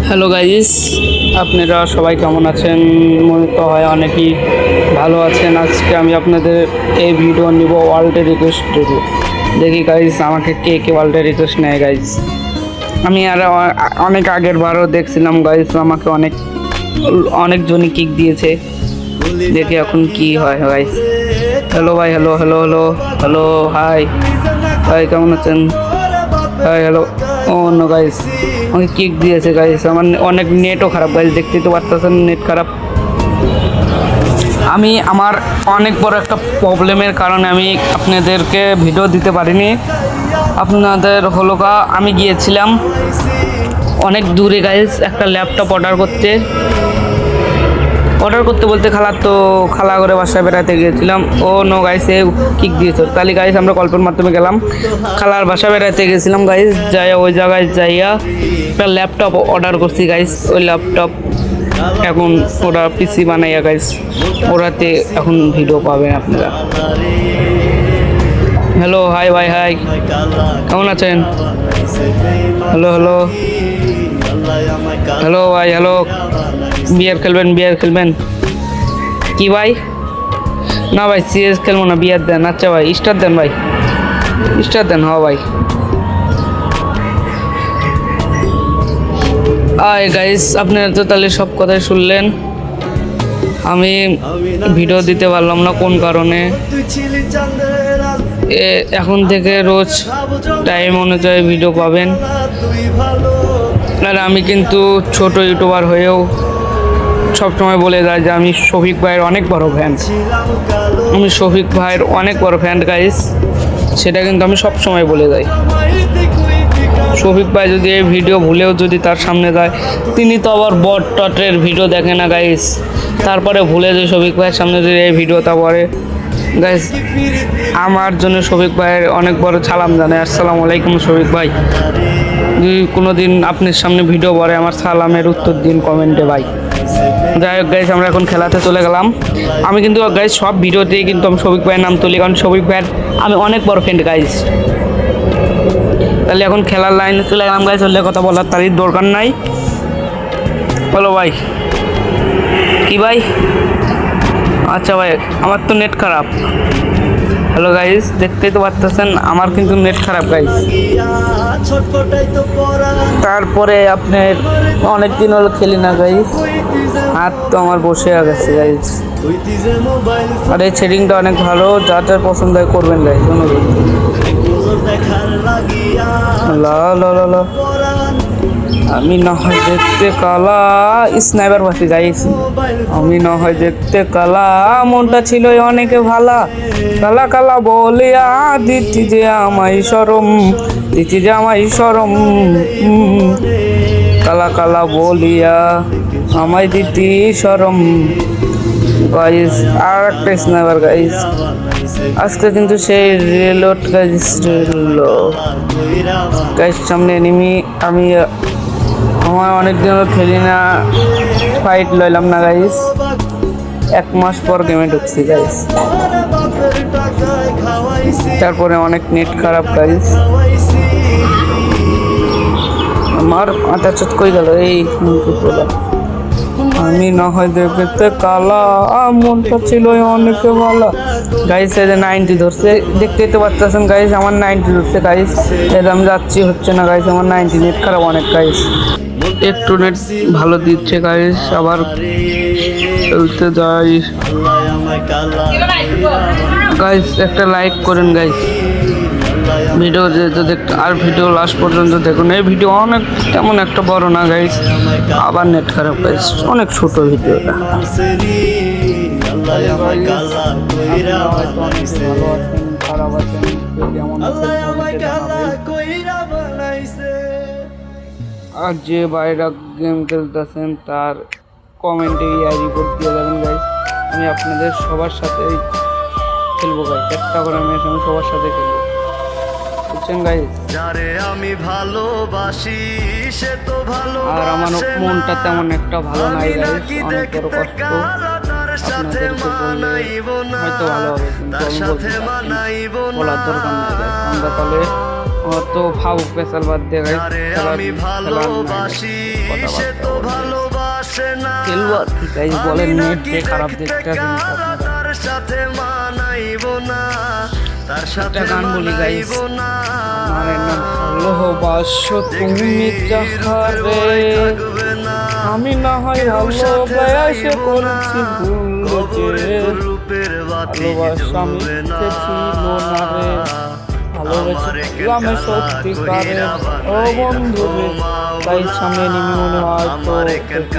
Hello guys, আপনারা সবাই কেমন আছেন? মনে তো হয় অনেকেই ভালো আছেন। আজকে আমি আপনাদের এই ভিডিও নিব ওয়ার্ল্ডের রিকোয়েস্ট ভিডিও। দেখি গাইস আমাকে কে কে ওয়ার্ল্ডের রিকোয়েস্ট নেয় গাইস। আমি আর অনেক আগের বারও দেখছিলাম গাইস, আমাকে অনেকজনই কিক দিয়েছে। দেখি এখন কি হয় গাইস। হ্যালো ভাই, hello hello hello hello, hi ভাই, কেমন আছেন? Hi hello. Oh no guys, আমাকে কিক দিয়েছে গাইস। আমার অনেক নেটও খারাপ গাইস, দেখতেই তো পারতেছেন নেট খারাপ। আমার অনেক বড় একটা প্রবলেমের কারণে আমি আপনাদেরকে ভিডিও দিতে পারিনি। আপনাদের হলো আমি গিয়েছিলাম অনেক দূরে গাইস একটা ল্যাপটপ অর্ডার করতে বলতে খালা করে বাসায় বেড়াতে গিয়েছিলাম। ও নো গাইস, এ কিক দিয়েছে। তাহলে গাইস আমরা গল্পের মাধ্যমে গেলাম, খালার বাসা বেড়াতে গেছিলাম গাইস। ওই জায়গায় যাইয়া একটা ল্যাপটপ অর্ডার করছি গাইস। ওই ল্যাপটপ এখন ওরা পিসি বানাইয়া গাইস, ওরাতে এখন ভিডিও পাবেন আপনারা। হ্যালো, হাই ভাই, হাই, কেমন আছেন? হ্যালো হ্যালো হ্যালো ভাই, হ্যালো। বিয়ার খেলবেন কি ভাই? না ভাই, সিএস খেলবো না, বিয়ার দেন। আচ্ছা ভাই, স্টার দেন ভাই, স্টার দেন। হ্যাঁ ভাই। গাইস, আপনারা তো তাহলে সব কথাই শুনলেন। আমি ভিডিও দিতে পারলাম না কোন কারণে। এখন থেকে রোজ টাইম অনুযায়ী ভিডিও পাবেন। আর আমি কিন্তু ছোট ইউটিউবার হয়েও সবসময় বলে যায় যে আমি শফিক ভাইয়ের অনেক বড় ফ্যান। আমি শফিক ভাইয়ের অনেক বড় ফ্যান গাইস, সেটা কিন্তু আমি সবসময় বলে যাই। শফিক ভাই যদি এই ভিডিও ভুলেও যদি তার সামনে যায়, তিনি তো আবার বট টটের ভিডিও দেখে না গাইস। তারপরে ভুলে যে শফিক ভাইয়ের সামনে যদি এই ভিডিওটা পড়ে গাইস, আমার জন্য শফিক ভাইয়ের অনেক বড় সালাম জানাই। আসসালামু আলাইকুম শফিক ভাই। যদি কোনো দিন আপনার সামনে ভিডিও পড়ে, আমার সালামের উত্তর দিন কমেন্টে ভাই। যাই হোক গাইস, আমরা এখন খেলাতে চলে গেলাম। আমি কিন্তু গাইস সব ভিডিওতেই কিন্তু আমি শফিক ভাইয়ের নাম তুলি, কারণ শফিক ভাইয়ের আমি অনেক বড় ফ্রেন্ড গাইস। তাহলে এখন খেলার লাইনে চলে গেলাম গাইস, চললে কথা বলার তারই দরকার নাই। বলো ভাই, কি ভাই? আচ্ছা ভাই, আমার তো নেট খারাপ। হ্যালো গাইস, দেখতেই তো পারতেছেন আমার কিন্তু নেট খারাপ গাইস। তারপরে আপনার অনেক দিন হলো খেলি না গাইস, হাত তো আমার বসে গেছে গাইস। আর এই সেটিংটা অনেক ভালো, যা যার পছন্দ হয় করবেন গাইস। আমি না হয় দেখতে কালা, স্নাইপার পাচ্ছি গাইস। আমি না হয় দেখতে কালা, মনটা ছিল অনেকে ভালা। কালা কালা বলিয়া দিচ্ছি যে আমায় শরম, কালা কালা বলিয়া আমায় দিতি শরম গাইস। আর একটা স্নাইপার গাইস, আজকে কিন্তু সেই রিলোড গাইস সামনে এনিমি। আমার অনেক দিন খেলি না, ফাইট লইলাম না গাইস। 1 মাস পর গেমে ঢুকছি গাইস। তারপরে অনেক নেট খারাপ গাইস। আমার মাথা চট কই গেল এই। আমি না হয় দেখতে কালা, মনটা ছিল অনেকে ভালো গাইস। এই যে 90 ধরছে, দেখতেই তো পারতেছেন গাইস, আমার 90 ধরছে গাইস। আমি যাচ্ছি, হচ্ছে না গাইস, আমার 90 নেট খারাপ অনেক গাইস। একটু নেট ভালো দিচ্ছে গাইস, আবার চলতে যাই গাইস। একটা লাইক করেন গাইস ভিডিও যদি, আর ভিডিও লাস্ট পর্যন্ত দেখুন। এই ভিডিও অনেক তেমন একটা বড় না গাইস, আবার নেট খারাপ গাইস, অনেক ছোট ভিডিওটা। আর যে বাইরে গেম খেলতেছেন তার কমেন্টে রিপোর্ট দিয়ে যাবেন গাইস। আমি আপনাদের সবার সাথে খেলবো গাইস, একটা করে ম্যাচ আমি সবার সাথে খেলবো, বুঝছেন গাইস? আমি ভালোবাসি সে তো ভালো। আর আমার মনটা তেমন একটা ভালো নাই গাইস, অনেক বড় কষ্ট। আপনাদেরকে বললে হয়তো ভালো হবে, কিন্তু আমি বলার দরকার নেই গাইস। আমরা তাহলে তো ভাবুক পেশাল বাদ দিয়ে গাইস খেলবো আর কি গাইস বলেন, নেট দিয়ে খারাপ দেখতে একটা গান বলি গাইস, আমার নাম ভালোবাসো তুমি যাহারে, আমি না হয় ভালোবাসে করছি ভুল যে, ভালোবাসা মিথ্যে ছিল না রে, ভালোবেসেছিলাম সত্যিকারে ও বন্ধু রে, তাই সামনে নিমি মনে হয় তো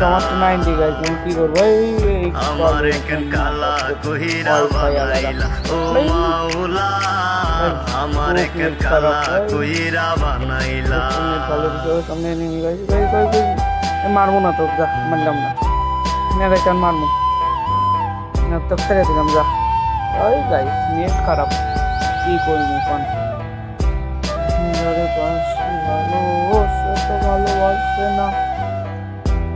আমার তো 90 গাইস, আমি কি করবো সামনে নিমি গাইস, মারবো না তো, যা মানলাম না গাইস, আর মারবো না তো, ছেড়ে দিলাম যা। ওই গাইস নেট খারাপ, কি করবো কোন ভালোবাসে না,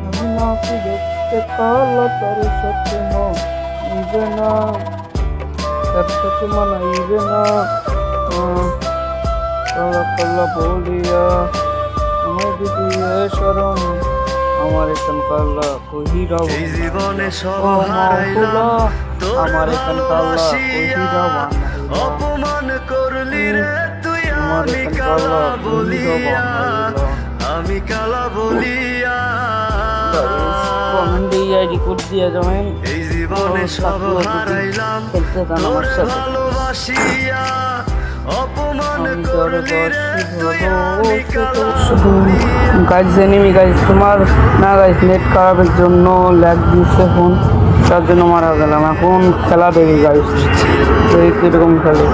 আমি নাকি দেখতে কালো তোর সাথে মানাইবে না, তার সাথে মানাইবে না, কালা কালা বলিয়া আমার দিদি সরম, আমার এখন কালা কহিরা জীবনে সব হারাইলা, আমার এখন কালা কহিরা অপমান করলি রে তুই, আমি কালা বলিয়া, আমি কালা বলিয়া, কমেন্ট দিয়ে রিপোর্ট দিয়ে যাবেন, এই জীবনে সব হারাইলাম তোর ভালোবাসিয়া, অপমান করলি রে তুই, আমি কালা বলিয়া। গাইস এনিমি গাইস তোমার না গাইস নেট খারাপের জন্য ল্যাগ দিচ্ছে ফোন, তার জন্য মারা গেলাম, এখন খেলা দেখি গাইস এই কিরকম খেলে,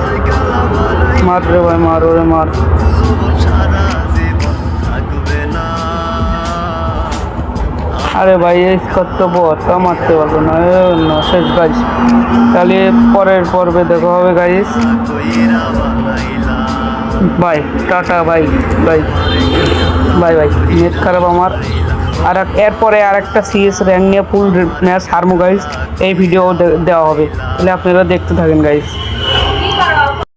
মার রে ভাই মার, ওরে মার, আরে ভাই এই কর্তব্য তা মারতে পারবো না, শেষ গাইস, তাহলে পরের পর্বে দেখা হবে guys, bye tata, bye bye bye bye, net খারাপ আমার, আর এরপরে আর একটা সিএস র্যাঙ্ক নিয়ে ফুল ম্যাচ হারমো গাইস, এই ভিডিও দেওয়া হবে, তাহলে আপনারা দেখতে থাকেন গাইস।